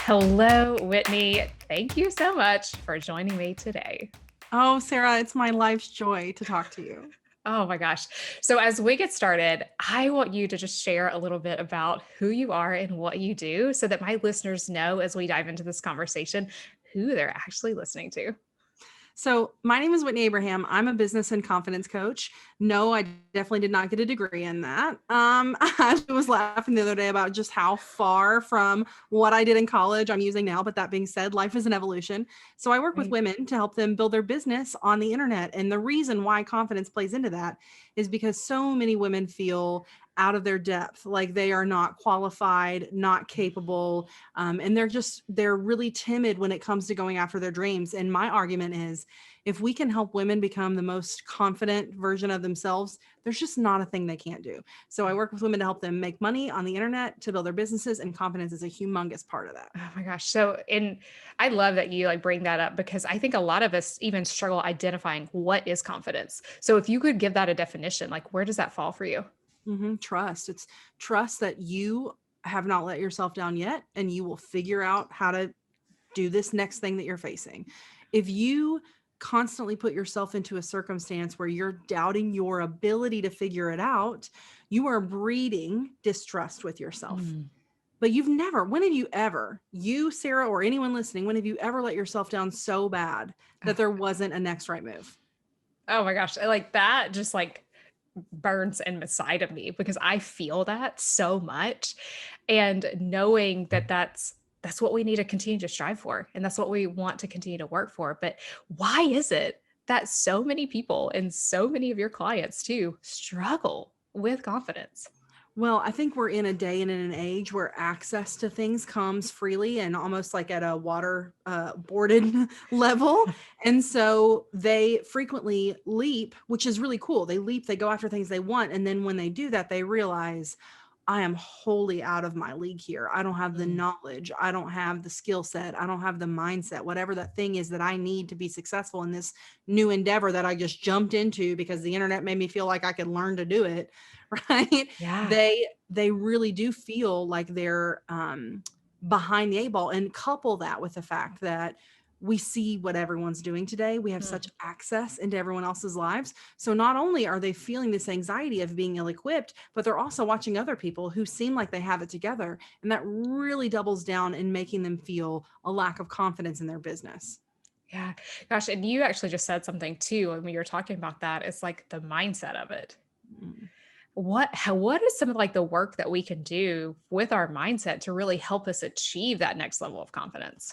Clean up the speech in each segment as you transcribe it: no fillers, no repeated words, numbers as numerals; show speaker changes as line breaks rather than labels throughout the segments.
Hello, Whitney. Thank you so much for joining me today.
Oh, Sarah, it's my life's joy to talk to you.
Oh my gosh. So, as we get started, I want you to just share a little bit about who you are and what you do so that my listeners know as we dive into this conversation who they're actually listening to.
So, my name is Whitney Abraham. I'm a business and confidence coach. No, I definitely did not get a degree in that. I was laughing the other day about just how far from what I did in college I'm using now. But that being said, life is an evolution. So, I work with
Right.
women to help them build their business on the internet. And the reason why confidence plays into that is because so many women feel out of their depth, like they are not qualified, not capable, and they're really timid when it comes to going after their dreams. And my argument is, if we can help women become the most confident version of themselves, there's just not a thing they can't do. So I work with women to help them make money on the internet, to build their businesses, and confidence is a humongous part of that.
Oh my gosh. And I love that you like bring that up because I think a lot of us even struggle identifying what is confidence. So, if you could give that a definition, like where does that fall for you?
Trust. It's trust that you have not let yourself down yet, and you will figure out how to do this next thing that you're facing. If you constantly put yourself into a circumstance where you're doubting your ability to figure it out, you are breeding distrust with yourself.
Mm.
But when have you ever, you, Sarah, or anyone listening, when have you ever let yourself down so bad that there wasn't a next right move?
Oh my gosh, I like that just like burns inside of me because I feel that so much. And knowing that that's what we need to continue to strive for and that's what we want to continue to work for. But why is it that so many people and so many of your clients too struggle with confidence?
Well, I think we're in a day and in an age where access to things comes freely and almost like at a water boarded level. And so they frequently leap, which is really cool. They leap, they go after things they want. And then when they do that, they realize, I am wholly out of my league here. I don't have the
Mm.
knowledge. I don't have the skill set. I don't have the mindset, whatever that thing is that I need to be successful in this new endeavor that I just jumped into because the internet made me feel like I could learn to do it. Right.
Yeah.
They really do feel like they're behind the eight ball, and couple that with the fact that we see what everyone's doing today. We have such access into everyone else's lives. So not only are they feeling this anxiety of being ill-equipped, but they're also watching other people who seem like they have it together. And that really doubles down in making them feel a lack of confidence in their business.
Yeah. Gosh, and you actually just said something too when you were talking about that. It's like the mindset of it.
Mm.
What is some of like the work that we can do with our mindset to really help us achieve that next level of confidence?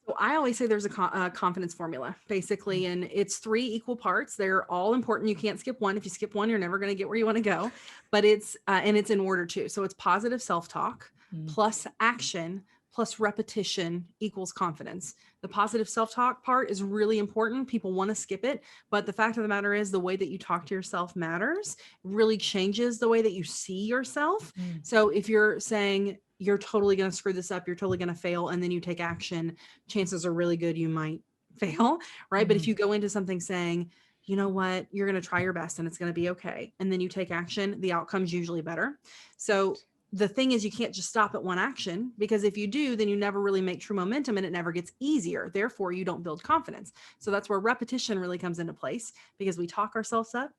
So I always say there's a confidence formula, basically, and it's three equal parts. They're all important. You can't skip one. If you skip one, you're never going to get where you want to go. But it's in order too. So it's positive self-talk
Mm.
plus action plus repetition equals confidence. The positive self-talk part is really important. People want to skip it, but the fact of the matter is the way that you talk to yourself matters. Really changes the way that you see yourself.
Mm.
So if you're saying you're totally going to screw this up, you're totally going to fail, and then you take action, chances are really good you might fail, right? But if
Mhm.
you go into something saying, you know what, you're going to try your best and it's going to be okay, and then you take action, the outcome's usually better. So the thing is, you can't just stop at one action, because if you do, then you never really make true momentum and it never gets easier. Therefore, you don't build confidence. So that's where repetition really comes into place, because we talk ourselves up.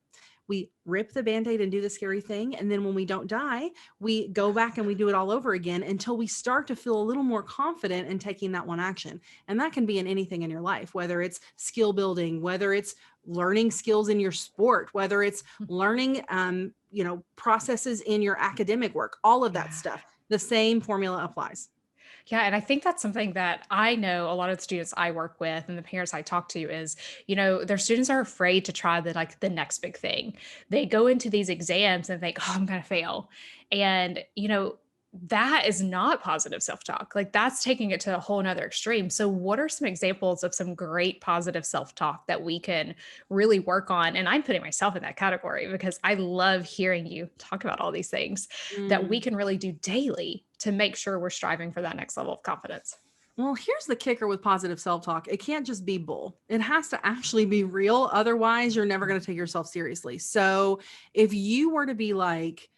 We rip the band-aid and do the scary thing. And then when we don't die, we go back and we do it all over again until we start to feel a little more confident in taking that one action. And that can be in anything in your life, whether it's skill building, whether it's learning skills in your sport, whether it's learning, processes in your academic work, all of that
Yeah.
stuff. The same formula applies.
Yeah, and I think that's something that I know a lot of the students I work with and the parents I talk to is, their students are afraid to try the next big thing. They go into these exams and think, "Oh, I'm going to fail." And, that is not positive self-talk. Like that's taking it to a whole nother extreme. So what are some examples of some great positive self-talk that we can really work on? And I'm putting myself in that category because I love hearing you talk about all these things that we
Mm.
can really do daily to make sure we're striving for that next level of confidence.
Well, here's the kicker with positive self talk. It can't just be bull, it has to actually be real. Otherwise, you're never going to take yourself seriously. So, if you were to be like,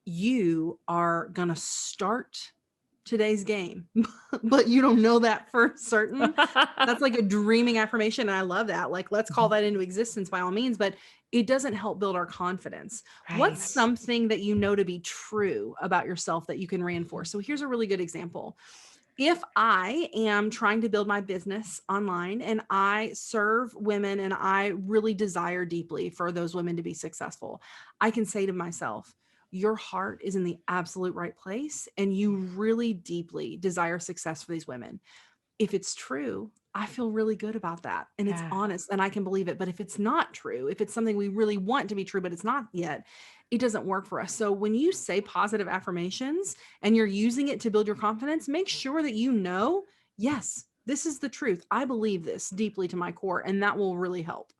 you are going to start today's game, but you don't know that for certain. That's like a dreaming affirmation. And I love that. Like, let's call that into existence by all means, but it doesn't help build our confidence. What's
Right.
something that you know to be true about yourself that you can reinforce? So here's a really good example. If I am trying to build my business online and I serve women and I really desire deeply for those women to be successful, I can say to myself, your heart is in the absolute right place and you really deeply desire success for these women. If it's true, I feel really good about that and it's
Yeah.
honest and I can believe it. But if it's not true, if it's something we really want to be true, but it's not yet, it doesn't work for us. So when you say positive affirmations and you're using it to build your confidence, make sure that you know, yes, this is the truth. I believe this deeply to my core, and that will really help.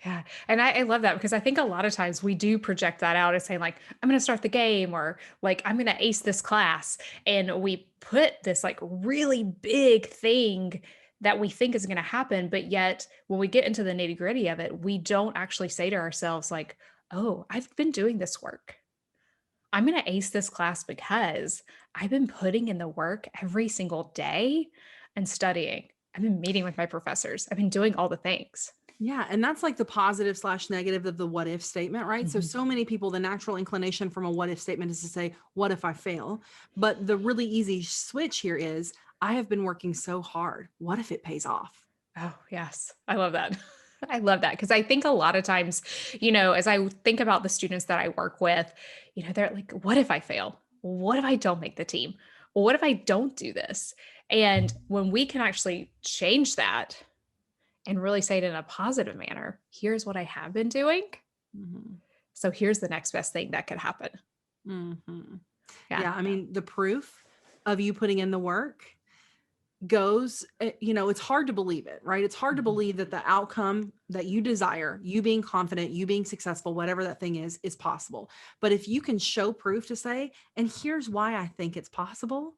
Yeah. And I love that because I think a lot of times we do project that out as saying, like, I'm going to start the game or like, I'm going to ace this class. And we put this like really big thing that we think is going to happen. But yet, when we get into the nitty gritty of it, we don't actually say to ourselves, like, oh, I've been doing this work. I'm going to ace this class because I've been putting in the work every single day and studying. I've been meeting with my professors. I've been doing all the things.
Yeah, and that's like the positive slash negative of the what if statement, right? So,
Mhm.
so many people, the natural inclination from a what if statement is to say, what if I fail? But the really easy switch here is, I have been working so hard. What if it pays off?
Oh, yes. I love that. I love that because I think a lot of times, as I think about the students that I work with, they're like, what if I fail? What if I don't make the team? What if I don't do this? And when we can actually change that and really say it in a positive manner, here's what I have been doing.
Mhm.
So here's the next best thing that could happen.
Mhm.
Yeah.
Yeah, I mean, the proof of you putting in the work goes, it's hard to believe it, right? It's hard to
Mhm.
believe that the outcome that you desire, you being confident, you being successful, whatever that thing is possible. But if you can show proof to say, and here's why I think it's possible,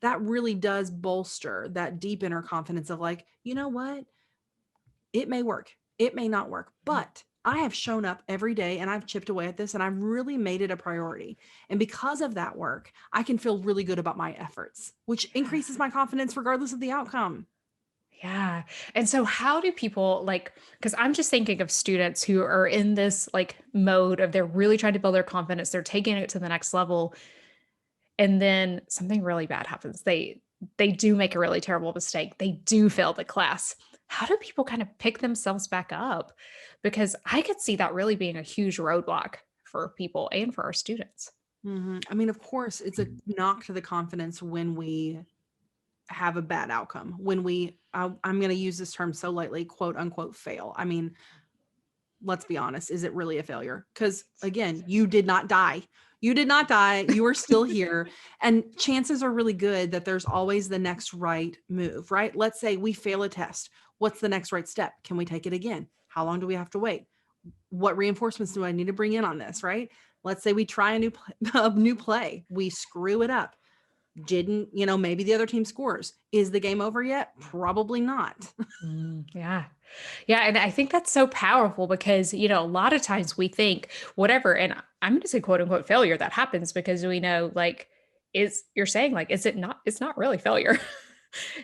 that really does bolster that deep inner confidence of like, you know what? It may work, it may not work, but I have shown up every day and I've chipped away at this and I've really made it a priority. And because of that work, I can feel really good about my efforts, which
Yeah.
increases my confidence regardless of the outcome.
Yeah. And so how do people like cuz I'm just thinking of students who are in this like mode of they're really trying to build their confidence, they're taking it to the next level and then something really bad happens. They do make a really terrible mistake. They do fail the class. How do people kind of pick themselves back up? Because I could see that really being a huge roadblock for people and for our students.
I mean, of course, it's a knock to the confidence when we have a bad outcome, when I'm going to use this term so lightly, quote unquote, fail. I mean, let's be honest, is it really a failure? Because again, you did not die. You did not die. You are still here. And chances are really good that there's always the next right move, right? Let's say we fail a test. What's the next right step? Can we take it again? How long do we have to wait? What reinforcements do I need to bring in on this, right? Let's say we try a new play. We screw it up. Didn't, maybe the other team scores. Is the game over yet? Probably not.
Yeah. Yeah, and I think that's so powerful because, a lot of times we think whatever, and I'm going to say quote unquote failure that happens because we know like is you're saying like is it not it's not really failure.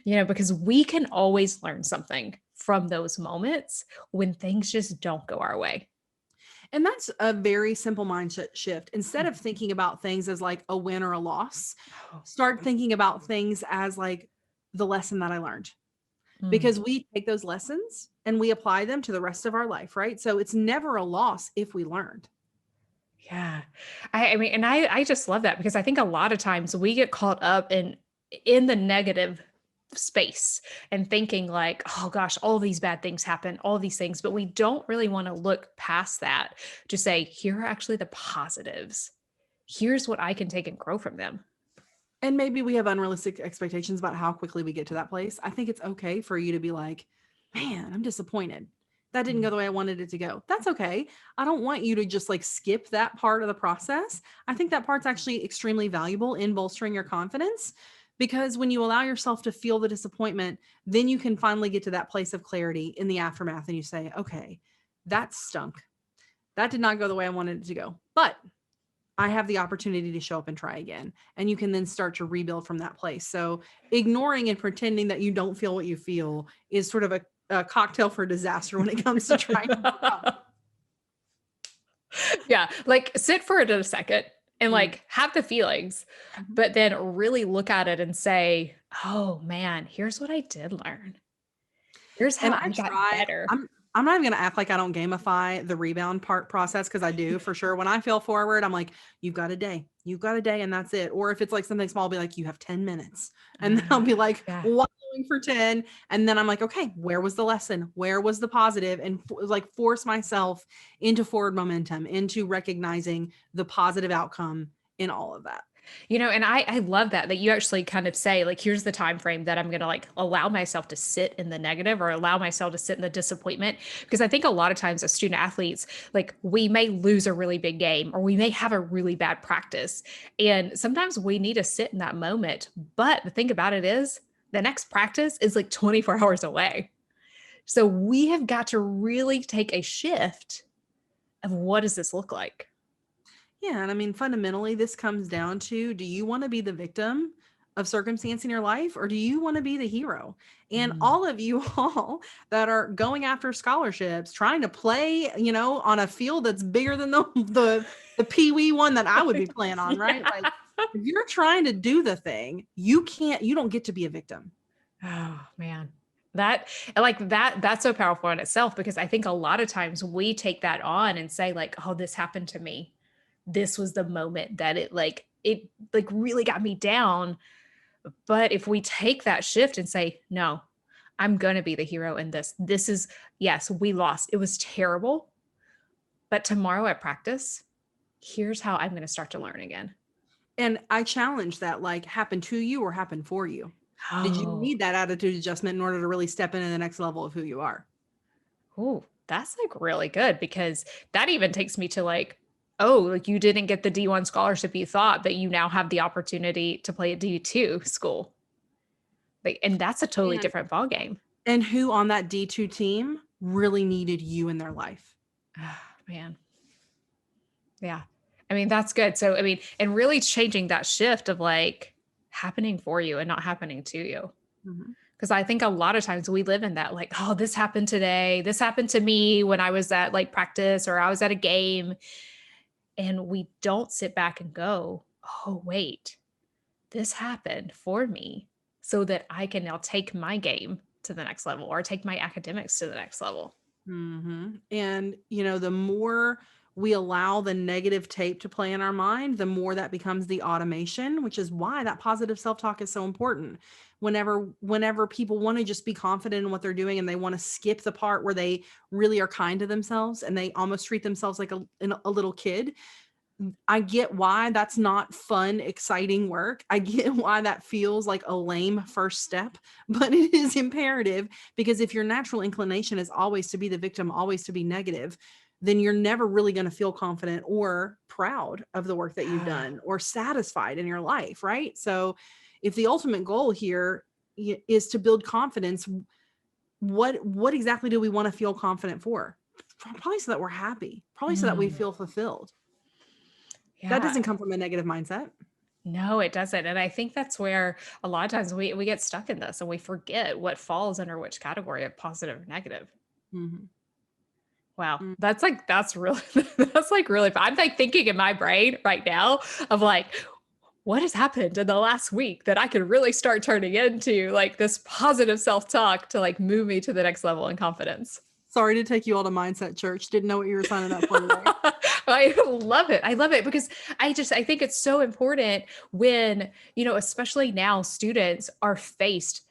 Because we can always learn something from those moments when things just don't go our way.
And that's a very simple mindset shift. Instead of
Mhm.
thinking about things as like a win or a loss,
Oh.
start thinking about things as like the lesson that I learned.
Mm.
Because we take those lessons and we apply them to the rest of our life, right? So it's never a loss if we learned.
Yeah. I mean, and I just love that because I think a lot of times we get caught up in the negative space and thinking like, oh gosh, all these bad things happen, all these things, but we don't really want to look past that to say, here are actually the positives. Here's what I can take and grow from them.
And maybe we have unrealistic expectations about how quickly we get to that place. I think it's okay for you to be like, man, I'm disappointed. That didn't go
Mm.
the way I wanted it to go. That's okay. I don't want you to just like skip that part of the process. I think that part's actually extremely valuable in bolstering your confidence because when you allow yourself to feel the disappointment, then you can finally get to that place of clarity in the aftermath and you say, okay, that stunk. That did not go the way I wanted it to go. But I have the opportunity to show up and try again. And you can then start to rebuild from that place. So ignoring and pretending that you don't feel what you feel is sort of a cocktail for disaster when it comes to trying to overcome.
Yeah, like, sit for it a second and,
Mm,
like, have the feelings,
mhm.
but then really look at it and say, "Oh, man, here's what I did learn. Here's
And
how
I
I got
try
better."
I'm not even gonna act like I don't gamify the rebound part process because I do for sure. When I fail forward, I'm like, "You've got a day. You've got a day, and that's it." Or if it's like something small, I'll be like, "You have 10 minutes." And then I'll be like,
Yeah.
wallowing for 10, and then I'm like, "Okay, where was the lesson? Where was the positive?" And like force myself into forward momentum, into recognizing the positive outcome in all of that.
And I love that you actually kind of say, like, here's the time frame that I'm gonna, like, allow myself to sit in the negative or allow myself to sit in the disappointment. Because I think a lot of times as student athletes, like, we may lose a really big game or we may have a really bad practice. And sometimes we need to sit in that moment. But the thing about it is the next practice is like 24 hours away. So we have got to really take a shift of what does this look like?
Yeah, and I mean, fundamentally, this comes down to, do you want to be the victim of circumstance in your life, or do you want to be the hero? And
Mm.
all of you all that are going after scholarships, trying to play, on a field that's bigger than the Pee Wee one that I would be playing on, right?
Yeah.
Like, if you're trying to do the thing, you don't get to be a victim.
Oh, man. That's so powerful in itself because I think a lot of times we take that on and say like, "Oh, this happened to me. This was the moment that it really got me down." But if we take that shift and say, "No, I'm gonna be the hero in this. This is yes, we lost. It was terrible, but tomorrow at practice, here's how I'm gonna start to learn again."
And I challenge that, like, happen to you or happen for you. Did you
Oh.
need that attitude adjustment in order to really step into the next level of who you are?
Ooh, that's, like, really good because that even takes me to, like, oh, like, you didn't get the D1 scholarship you thought, but you now have the opportunity to play at D2 school. Like, and that's a totally
And
different ballgame.
And who on that D2 team really needed you in their life?
Ah, man. Yeah. I mean, that's good. So, I mean, and really changing that shift of, like, happening for you and not happening to you.
Mhm.
Because I think a lot of times we live in that, like, "Oh, this happened today. This happened to me when I was at, like, practice or I was at a game." And we don't sit back and go, "Oh, wait, this happened for me so that I can now take my game to the next level or take my academics to the next level."
And, the more we allow the negative tape to play in our mind, the more that becomes the automation, which is why that positive self-talk is so important. Whenever people want to just be confident in what they're doing and they want to skip the part where they really are kind to themselves and they almost treat themselves like a little kid, I get why that's not fun, exciting work. I get why that feels like a lame first step, but it is imperative because if your natural inclination is always to be the victim, always to be negative, then you're never really going to feel confident or proud of the work that you've
Ah,
done or satisfied in your life, right? So, if the ultimate goal here is to build confidence, what exactly do we want to feel confident for? Probably so that we're happy, probably so that we
mm,
feel fulfilled. That
yeah.
doesn't come from a negative mindset.
No, it doesn't, and I think that's where a lot of times we get stuck in this and we forget what falls under which category of positive or negative.
Mhm.
Wow,
Mm.
that's really that's, like, really I'm, like, thinking in my brain right now of, like, what has happened in the last week that I could really start turning into, like, this positive self-talk to, like, move me to the next level in confidence.
Sorry to take you all to mindset church. Didn't know what you were signing up for today.
I love it. I love it because I think it's so important when, especially now students are faced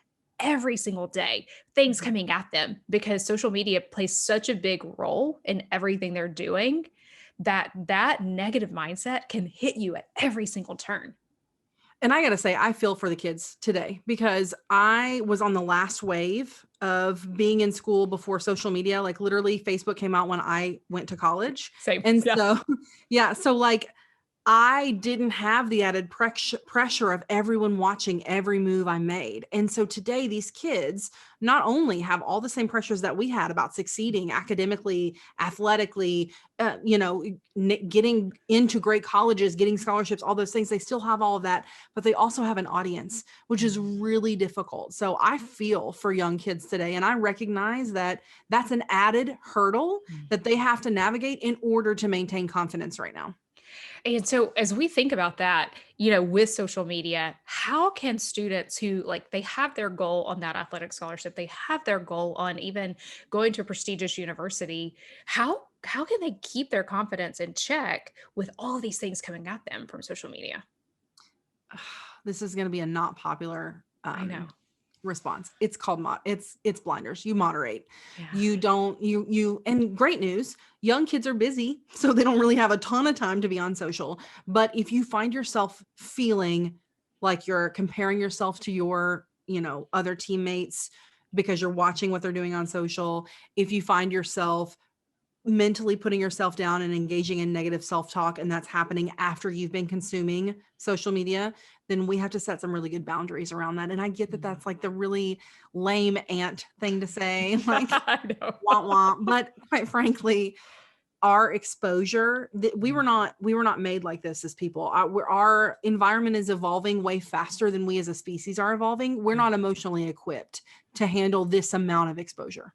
every single day, things
Mhm.
coming at them because social media plays such a big role in everything they're doing that negative mindset can hit you at every single turn.
And I gotta say, I feel for the kids today because I was on the last wave of being in school before social media. Like literally, Facebook came out when I went to college.
Same.
And
Yeah.
so, yeah, so like I didn't have the added pressure of everyone watching every move I made. And so today, these kids not only have all the same pressures that we had about succeeding academically, athletically, getting into great colleges, getting scholarships, all those things, they still have all of that, but they also have an audience, which is really difficult. So I feel for young kids today, and I recognize that that's an added hurdle that they have to navigate in order to maintain confidence right now.
And so as we think about that, you know, with social media, how can students who like they have their goal on that athletic scholarship, they have their goal on even going to a prestigious university, how can they keep their confidence in check with all these things coming at them from social media?
This is going to be a not popular
I know.
response. It's called it's blinders. You moderate.
Yeah.
You don't and great news, young kids are busy, so they don't really have a ton of time to be on social. But if you find yourself feeling like you're comparing yourself to your, other teammates because you're watching what they're doing on social, if you find yourself mentally putting yourself down and engaging in negative self-talk, and that's happening after you've been consuming social media, then we have to set some really good boundaries around that. And I get that
Mm.
that's like the really lame aunt thing to say, like
I know.
womp womp. But quite frankly, our exposure, that we were not made like this as people. Our environment is evolving way faster than we as a species are evolving. We're not emotionally equipped to handle this amount of exposure.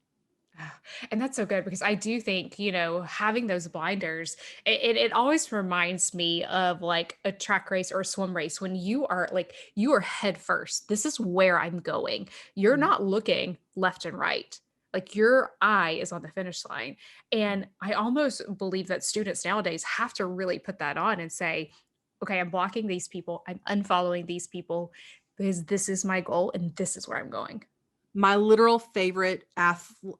Ah, and that's so good because I do think, you know, having those blinders, it always reminds me of like a track race or a swim race when you are like, you are head first. This is where I'm going. You're
Mhm.
not looking left and right. Like your eye is on the finish line. And I almost believe that students nowadays have to really put that on and say, okay, I'm blocking these people, I'm unfollowing these people because this is my goal and this is where I'm going.
My literal favorite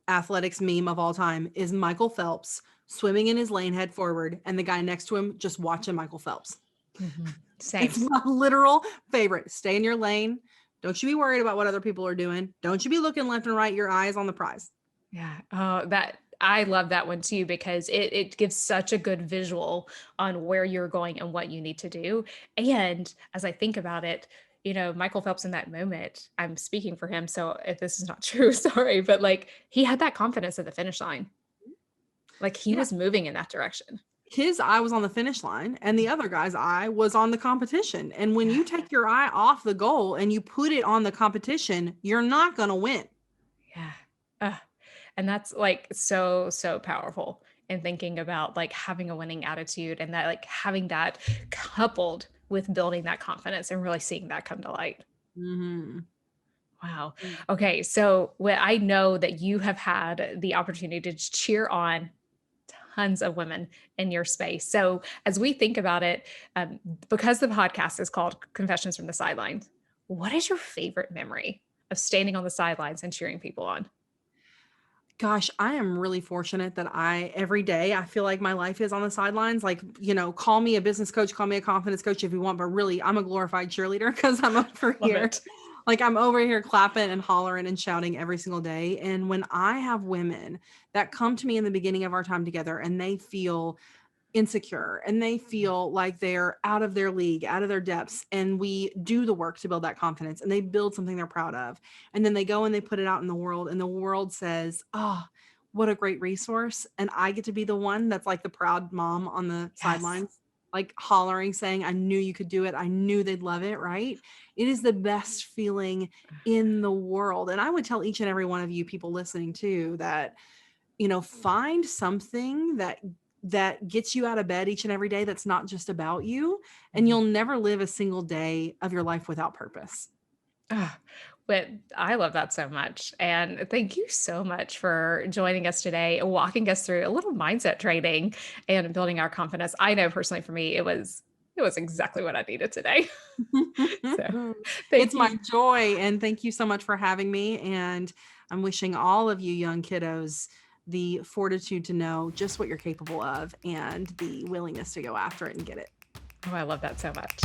athletics meme of all time is Michael Phelps swimming in his lane head forward, and the guy next to him just watching Michael Phelps.
Mhm. Same.
It's my literal favorite. Stay in your lane. Don't you be worried about what other people are doing. Don't you be looking left and right. Your eye is on the prize.
Yeah. Oh, that I love that one too because it gives such a good visual on where you're going and what you need to do. And as I think about it, you know, Michael Phelps in that moment, I'm speaking for him. So if this is not true, sorry, but like he had that confidence at the finish line. Like he
Yeah.
was moving in that direction.
His eye was on the finish line, and the other guy's eye was on the competition. And when
Yeah.
you take your eye off the goal and you put it on the competition, you're not going to win.
Yeah. Ugh. And that's like so, so powerful in thinking about like having a winning attitude and that like having that coupled with building that confidence and really seeing that come to light.
Mhm.
Wow. Okay. So when I know that you have had the opportunity to cheer on tons of women in your space. So as we think about it, because the podcast is called Confessions from the Sidelines, what is your favorite memory of standing on the sidelines and cheering people on?
Gosh, I am really fortunate that every day, I feel like my life is on the sidelines. Like, call me a business coach, call me a confidence coach if you want, but really, I'm a glorified cheerleader because I'm over
Love
here.
it.
Like, I'm over here clapping and hollering and shouting every single day. And when I have women that come to me in the beginning of our time together and they feel insecure and they feel like they're out of their league, out of their depths, and we do the work to build that confidence and they build something they're proud of. And then they go and they put it out in the world and the world says, "Oh, what a great resource." And I get to be the one that's like the proud mom on the
Yes.
sidelines, like hollering saying, "I knew you could do it. I knew they'd love it," right? It is the best feeling in the world. And I would tell each and every one of you people listening too that find something that gets you out of bed each and every day that's not just about you, and
Mhm.
you'll never live a single day of your life without purpose.
Ah, but I love that so much. And thank you so much for joining us today and walking us through a little mindset training and building our confidence. I know personally for me, it was exactly what I needed today. So
It's
thank
my
you.
joy, and thank you so much for having me, and I'm wishing all of you young kiddos the fortitude to know just what you're capable of and the willingness to go after it and get it.
Oh, I love that so much.